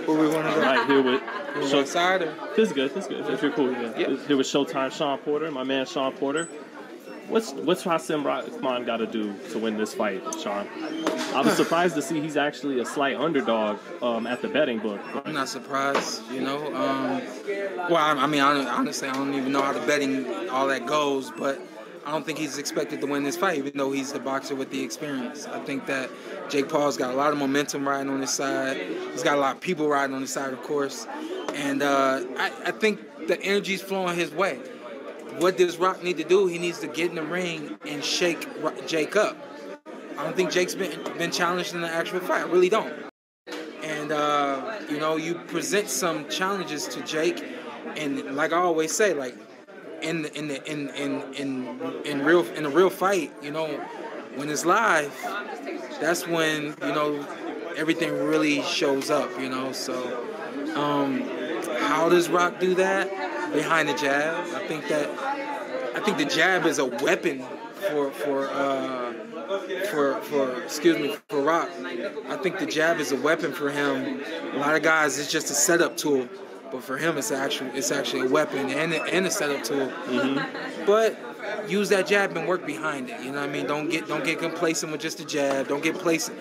Who we want to go? Right here with Side or? This is good. This is good. If you're cool, yeah. Here with Showtime Sean Porter, my man Sean Porter. What's Hasim Rahman got to do to win this fight, Sean? I was surprised to see he's actually a slight underdog at the betting book. I'm not surprised, you know. Well, I mean, honestly, I don't even know how the betting all that goes, but I don't think he's expected to win this fight, even though he's the boxer with the experience. I think that Jake Paul's got a lot of momentum riding on his side. He's got a lot of people riding on his side, of course. And I think the energy's flowing his way. What does Rock need to do? He needs to get in the ring and shake Jake up. I don't think Jake's been challenged in the actual fight. I really don't. And, you know, you present some challenges to Jake, and like I always say, like, in a real fight, you know, when it's live, that's when, you know, everything really shows up, you know. So how does Rock do that? Behind the jab. I think the jab is a weapon for Rock. I think the jab is a weapon for him. A lot of guys, it's just a setup tool. But for him, it's actually a weapon and a setup tool. Mm-hmm. But use that jab and work behind it. You know what I mean? Don't get complacent with just the jab. Don't get complacent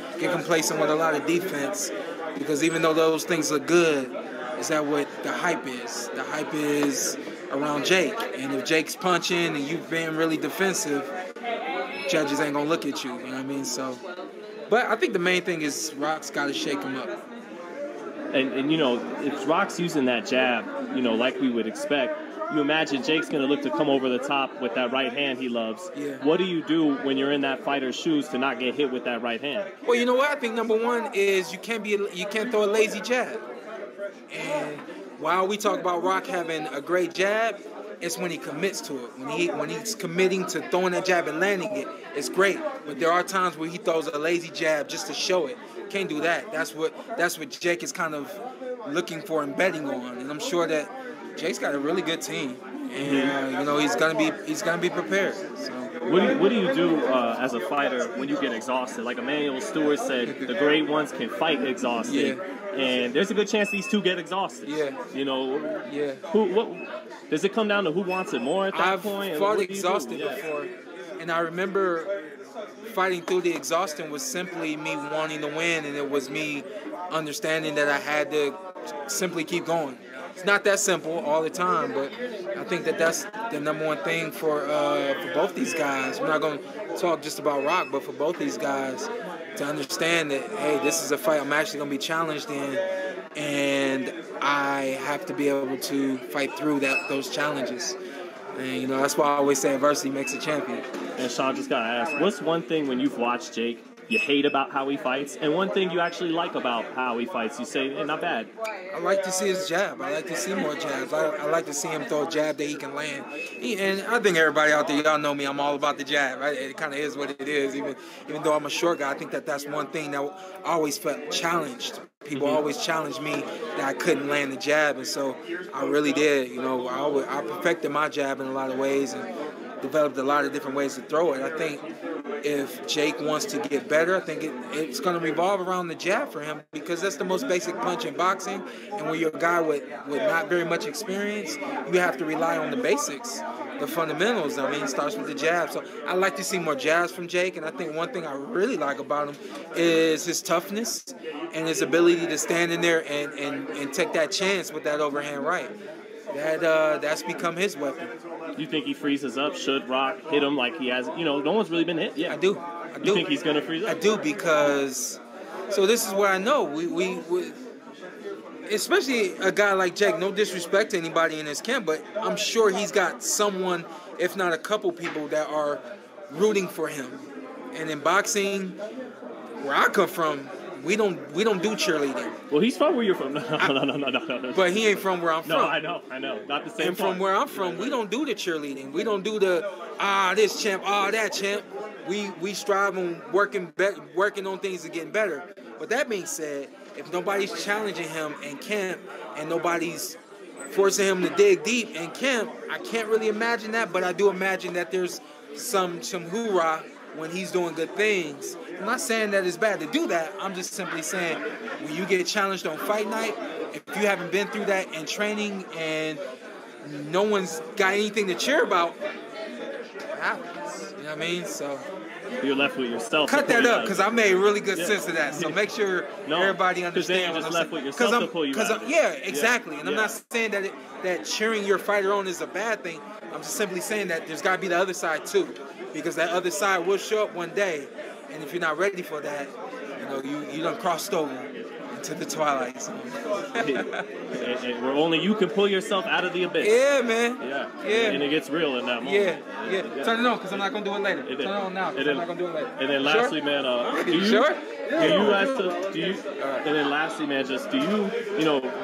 with a lot of defense. Because even though those things look good, is that what the hype is? The hype is around Jake. And if Jake's punching and you've been really defensive, judges ain't gonna look at you. You know what I mean? So, but I think the main thing is Rock's got to shake him up. And you know, if Rock's using that jab, you know, like we would expect, you imagine Jake's going to look to come over the top with that right hand he loves. Yeah. What do you do when you're in that fighter's shoes to not get hit with that right hand? Well, you know what? I think number one is you can't throw a lazy jab. And while we talk about Rock having a great jab, it's when he commits to it. When he's committing to throwing that jab and landing it, it's great. But there are times where he throws a lazy jab just to show it. Can't do that. That's what Jake is kind of looking for and betting on. And I'm sure that Jake's got a really good team, and you know he's gonna be prepared. So. What do you do as a fighter when you get exhausted? Like Emmanuel Stewart said, the great ones can fight exhausted. Yeah. And there's a good chance these two get exhausted. Yeah. You know. Yeah. What does it come down to? Who wants it more at that point? I've fought exhausted before, and I remember fighting through the exhaustion was simply me wanting to win, and it was me understanding that I had to simply keep going. It's not that simple all the time, but I think that that's the number one thing for both these guys. We're not going to talk just about Rock, but for both these guys to understand that, hey, this is a fight I'm actually going to be challenged in, and I have to be able to fight through those challenges. And, you know, that's why I always say adversity makes a champion. And Sean, just got to ask, what's one thing when you've watched Jake you hate about how he fights, and one thing you actually like about how he fights? You say, hey, not bad. I like to see his jab. I like to see more jabs. I like to see him throw a jab that he can land. And I think everybody out there, y'all know me, I'm all about the jab, right? It kind of is what it is. Even though I'm a short guy, I think that that's one thing that I always felt challenged. People always challenged me that I couldn't land the jab, and so I really did. You know, I perfected my jab in a lot of ways and developed a lot of different ways to throw it. I think if Jake wants to get better, I think it's going to revolve around the jab for him, because that's the most basic punch in boxing. And when you're a guy with not very much experience, you have to rely on the basics, the fundamentals. I mean, it starts with the jab. So I like to see more jabs from Jake, and I think one thing I really like about him is his toughness and his ability to stand in there and take that chance with that overhand right. That's become his weapon. Do you think he freezes up? Should Rock hit him like he has? You know, no one's really been hit yet. I do. You think he's going to freeze up? I do, because so this is where I know we especially a guy like Jake, no disrespect to anybody in his camp, but I'm sure he's got someone, if not a couple people, that are rooting for him. And in boxing, where I come from, we don't do cheerleading. Well, he's from where you're from. No. But he ain't from where I'm from. No, I know. Not the same. And from where I'm from, we don't do the cheerleading. We don't do the this champ, that champ. We strive on working on things and getting better. But that being said, if nobody's challenging him in camp and nobody's forcing him to dig deep in camp, I can't really imagine that. But I do imagine that there's some hoorah when he's doing good things. I'm not saying that it's bad to do that. I'm just simply saying when you get challenged on fight night, if you haven't been through that in training and no one's got anything to cheer about, it happens. You know what I mean? So you're left with yourself. Cut that up, because I made really good sense of that. So make sure everybody understands. Because then you're just left with yourself to pull you out. Yeah, exactly. And I'm not saying that cheering your fighter on is a bad thing. I'm just simply saying that there's got to be the other side too, because that other side will show up one day, and if you're not ready for that, you done crossed over into the twilight zone. and where only you can pull yourself out of the abyss. Yeah, man. Yeah. And it gets real in that moment. Yeah. Turn it on, because I'm not gonna do it later. Turn it on now, because I'm not gonna do it later. And then lastly, man, do you? And then lastly, man,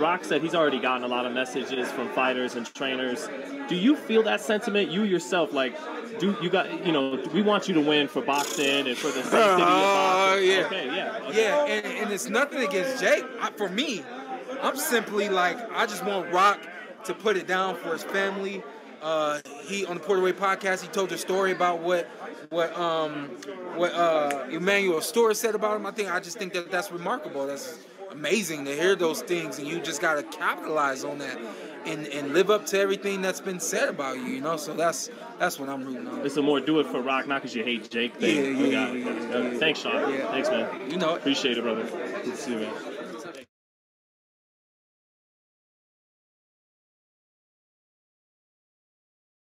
Rock said he's already gotten a lot of messages from fighters and trainers. Do you feel that sentiment? You yourself, we want you to win for boxing and for the safety of boxing. Yeah. Okay. Yeah, and it's nothing against Jake. For me, I'm simply I just want Rock to put it down for his family. He on the Porter Way podcast, he told a story about what Emmanuel Stewart said about him. I just think that's remarkable. That's amazing to hear those things, and you just gotta capitalize on that and live up to everything that's been said about you. So that's what I'm rooting on. It's a more do it for Rock, not because you hate Jake thing. Yeah. Thanks, Shawn. Yeah. Thanks, man. Appreciate it, brother. Good to see you, man.